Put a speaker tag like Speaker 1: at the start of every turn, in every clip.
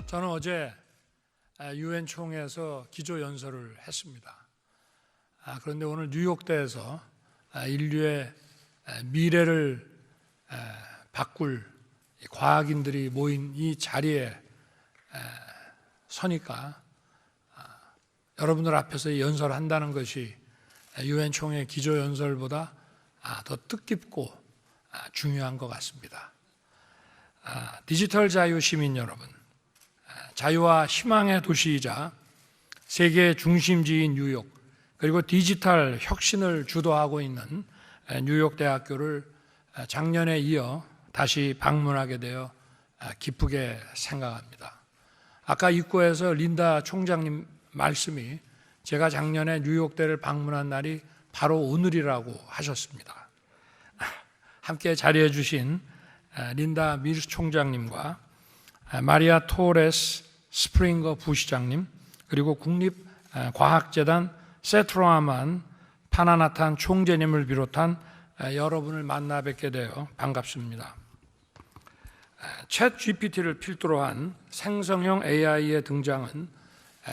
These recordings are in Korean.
Speaker 1: 저는 어제 유엔 총회에서 기조 연설을 했습니다. 그런데 오늘 뉴욕대에서 인류의 미래를 바꿀 과학인들이 모인 이 자리에 서니까 여러분들 앞에서 연설한다는 것이 유엔 총회 기조 연설보다 더 뜻깊고 중요한 것 같습니다. 디지털 자유 시민 여러분, 자유와 희망의 도시이자 세계의 중심지인 뉴욕, 그리고 디지털 혁신을 주도하고 있는 뉴욕 대학교를 작년에 이어 다시 방문하게 되어 기쁘게 생각합니다. 아까 입구에서 린다 총장님 말씀이 제가 작년에 뉴욕대를 방문한 날이 바로 오늘이라고 하셨습니다. 함께 자리해 주신 린다 밀스 총장님과 마리아 토레스 스프링거 부시장님, 그리고 국립과학재단 세트로아만 파나나탄 총재님을 비롯한 여러분을 만나 뵙게 되어 반갑습니다. 챗 GPT를 필두로 한 생성형 AI의 등장은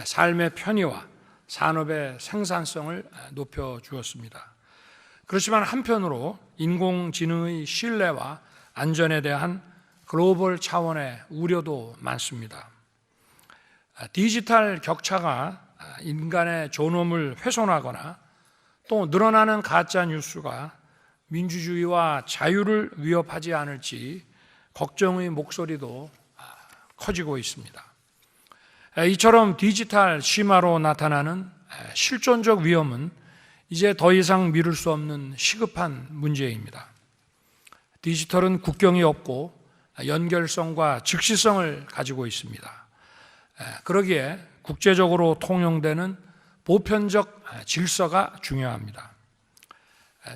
Speaker 1: 삶의 편의와 산업의 생산성을 높여주었습니다. 그렇지만 한편으로 인공지능의 신뢰와 안전에 대한 글로벌 차원의 우려도 많습니다. 디지털 격차가 인간의 존엄을 훼손하거나 또 늘어나는 가짜 뉴스가 민주주의와 자유를 위협하지 않을지 걱정의 목소리도 커지고 있습니다. 이처럼 디지털 심화로 나타나는 실존적 위험은 이제 더 이상 미룰 수 없는 시급한 문제입니다. 디지털은 국경이 없고 연결성과 즉시성을 가지고 있습니다. 그러기에 국제적으로 통용되는 보편적 질서가 중요합니다.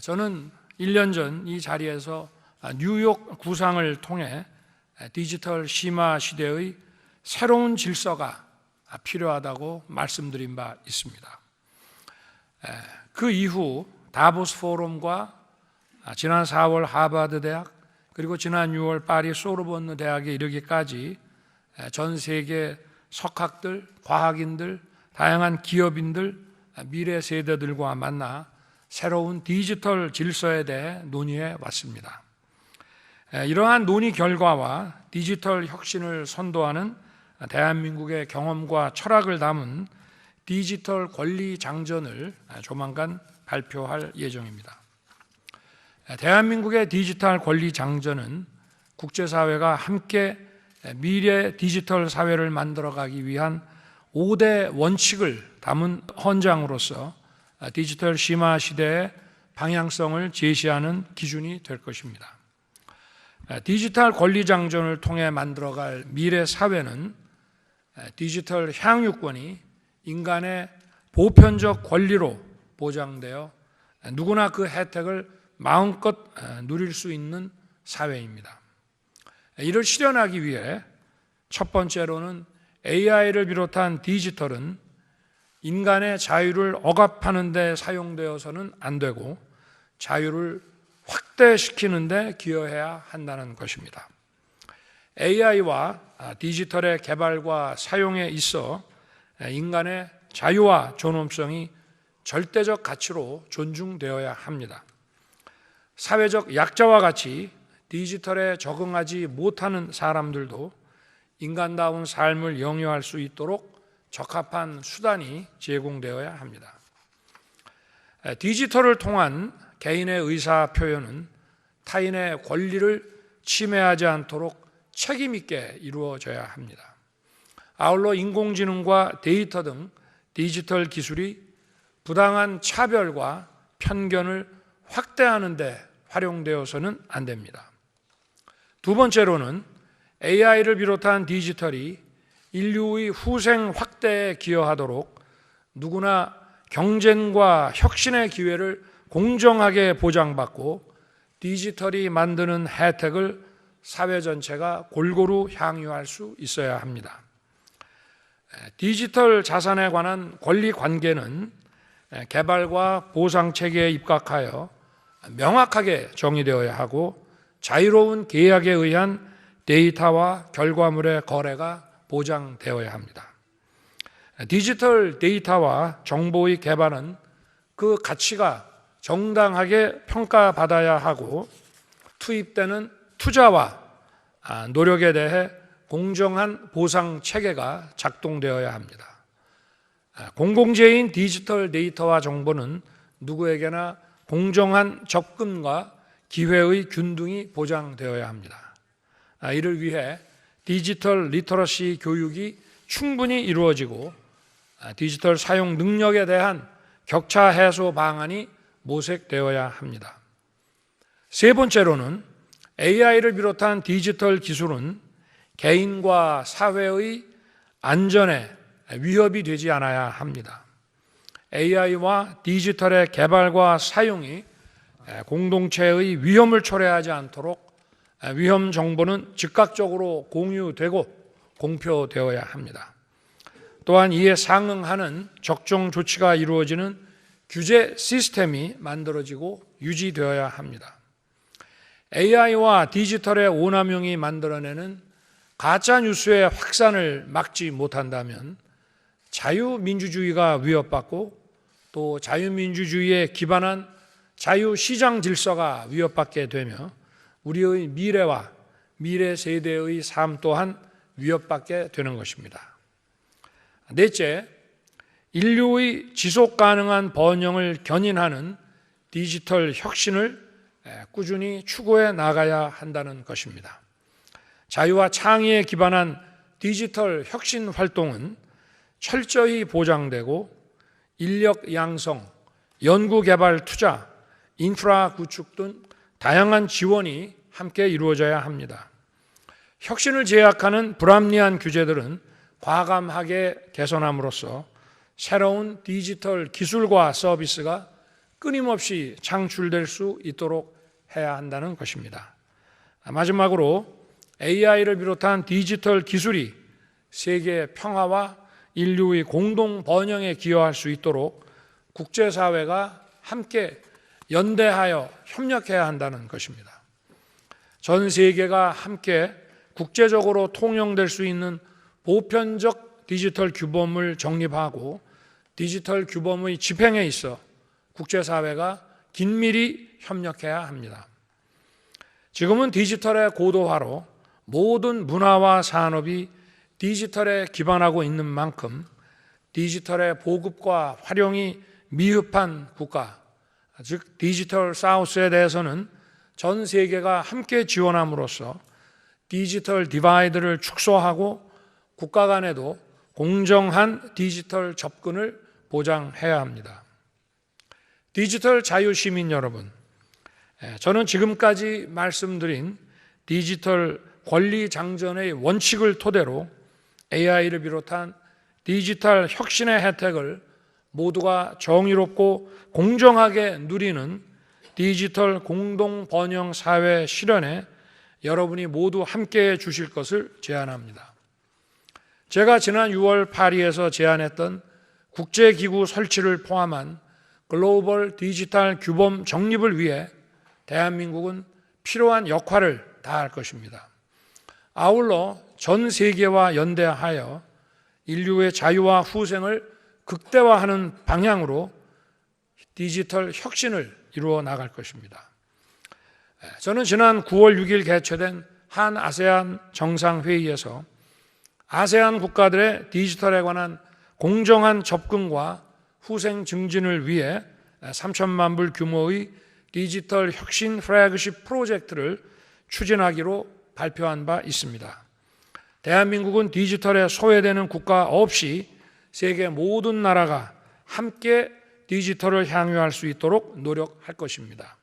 Speaker 1: 저는 1년 전 이 자리에서 뉴욕 구상을 통해 디지털 심화 시대의 새로운 질서가 필요하다고 말씀드린 바 있습니다. 그 이후 다보스 포럼과 지난 4월 하버드 대학, 그리고 지난 6월 파리 소르본느 대학에 이르기까지 전 세계 석학들, 과학인들, 다양한 기업인들, 미래 세대들과 만나 새로운 디지털 질서에 대해 논의해 왔습니다. 이러한 논의 결과와 디지털 혁신을 선도하는 대한민국의 경험과 철학을 담은 디지털 권리 장전을 조만간 발표할 예정입니다. 대한민국의 디지털 권리 장전은 국제사회가 함께 미래 디지털 사회를 만들어가기 위한 5대 원칙을 담은 헌장으로서 디지털 심화 시대의 방향성을 제시하는 기준이 될 것입니다. 디지털 권리 장전을 통해 만들어갈 미래 사회는 디지털 향유권이 인간의 보편적 권리로 보장되어 누구나 그 혜택을 마음껏 누릴 수 있는 사회입니다. 이를 실현하기 위해 첫 번째로는 AI를 비롯한 디지털은 인간의 자유를 억압하는 데 사용되어서는 안 되고 자유를 확대시키는 데 기여해야 한다는 것입니다. AI와 디지털의 개발과 사용에 있어 인간의 자유와 존엄성이 절대적 가치로 존중되어야 합니다. 사회적 약자와 같이 디지털에 적응하지 못하는 사람들도 인간다운 삶을 영위할 수 있도록 적합한 수단이 제공되어야 합니다. 디지털을 통한 개인의 의사 표현은 타인의 권리를 침해하지 않도록 책임 있게 이루어져야 합니다. 아울러 인공지능과 데이터 등 디지털 기술이 부당한 차별과 편견을 확대하는 데 활용되어서는 안 됩니다. 두 번째로는 AI를 비롯한 디지털이 인류의 후생 확대에 기여하도록 누구나 경쟁과 혁신의 기회를 공정하게 보장받고 디지털이 만드는 혜택을 사회 전체가 골고루 향유할 수 있어야 합니다. 디지털 자산에 관한 권리 관계는 개발과 보상 체계에 입각하여 명확하게 정의되어야 하고 자유로운 계약에 의한 데이터와 결과물의 거래가 보장되어야 합니다. 디지털 데이터와 정보의 개발은 그 가치가 정당하게 평가받아야 하고 투입되는 투자와 노력에 대해 공정한 보상 체계가 작동되어야 합니다. 공공재인 디지털 데이터와 정보는 누구에게나 공정한 접근과 기회의 균등이 보장되어야 합니다. 이를 위해 디지털 리터러시 교육이 충분히 이루어지고 디지털 사용 능력에 대한 격차 해소 방안이 모색되어야 합니다. 세 번째로는 AI를 비롯한 디지털 기술은 개인과 사회의 안전에 위협이 되지 않아야 합니다. AI와 디지털의 개발과 사용이 공동체의 위험을 초래하지 않도록 위험 정보는 즉각적으로 공유되고 공표되어야 합니다. 또한 이에 상응하는 적정 조치가 이루어지는 규제 시스템이 만들어지고 유지되어야 합니다. AI와 디지털의 오남용이 만들어내는 가짜 뉴스의 확산을 막지 못한다면 자유민주주의가 위협받고 또 자유민주주의에 기반한 자유시장 질서가 위협받게 되며 우리의 미래와 미래 세대의 삶 또한 위협받게 되는 것입니다. 넷째, 인류의 지속 가능한 번영을 견인하는 디지털 혁신을 꾸준히 추구해 나가야 한다는 것입니다. 자유와 창의에 기반한 디지털 혁신 활동은 철저히 보장되고 인력 양성, 연구개발 투자, 인프라 구축 등 다양한 지원이 함께 이루어져야 합니다. 혁신을 제약하는 불합리한 규제들은 과감하게 개선함으로써 새로운 디지털 기술과 서비스가 끊임없이 창출될 수 있도록 해야 한다는 것입니다. 마지막으로 AI를 비롯한 디지털 기술이 세계 평화와 인류의 공동 번영에 기여할 수 있도록 국제사회가 함께 연대하여 협력해야 한다는 것입니다. 전 세계가 함께 국제적으로 통용될 수 있는 보편적 디지털 규범을 정립하고 디지털 규범의 집행에 있어 국제사회가 긴밀히 협력해야 합니다. 지금은 디지털의 고도화로 모든 문화와 산업이 디지털에 기반하고 있는 만큼 디지털의 보급과 활용이 미흡한 국가, 즉 디지털 사우스에 대해서는 전 세계가 함께 지원함으로써 디지털 디바이드를 축소하고 국가 간에도 공정한 디지털 접근을 보장해야 합니다. 디지털 자유시민 여러분, 저는 지금까지 말씀드린 디지털 권리장전의 원칙을 토대로 AI를 비롯한 디지털 혁신의 혜택을 모두가 정의롭고 공정하게 누리는 디지털 공동 번영 사회 실현에 여러분이 모두 함께해 주실 것을 제안합니다. 제가 지난 6월 파리에서 제안했던 국제기구 설치를 포함한 글로벌 디지털 규범 정립을 위해 대한민국은 필요한 역할을 다할 것입니다. 아울러 전 세계와 연대하여 인류의 자유와 후생을 극대화하는 방향으로 디지털 혁신을 이루어 나갈 것입니다. 저는 지난 9월 6일 개최된 한 아세안 정상회의에서 아세안 국가들의 디지털에 관한 공정한 접근과 후생 증진을 위해 3천만 불 규모의 디지털 혁신 플래그십 프로젝트를 추진하기로 발표한 바 있습니다. 대한민국은 디지털에 소외되는 국가 없이 세계 모든 나라가 함께 디지털을 향유할 수 있도록 노력할 것입니다.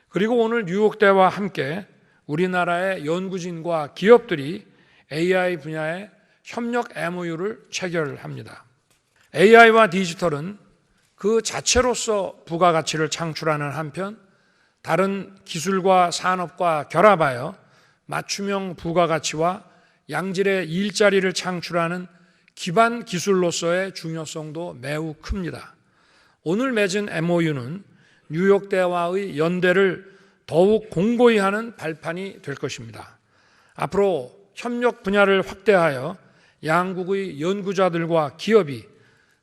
Speaker 1: 그리고 오늘 뉴욕대와 함께 우리나라의 연구진과 기업들이 AI 분야의 협력 MOU를 체결합니다. AI와 디지털은 그 자체로서 부가가치를 창출하는 한편 다른 기술과 산업과 결합하여 맞춤형 부가가치와 양질의 일자리를 창출하는 기반 기술로서의 중요성도 매우 큽니다. 오늘 맺은 MOU는 뉴욕대와의 연대를 더욱 공고히 하는 발판이 될 것입니다. 앞으로 협력 분야를 확대하여 양국의 연구자들과 기업이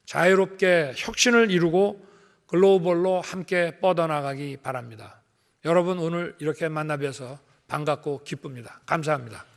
Speaker 1: 자유롭게 혁신을 이루고 글로벌로 함께 뻗어나가기 바랍니다. 여러분, 오늘 이렇게 만나 뵈서 반갑고 기쁩니다. 감사합니다.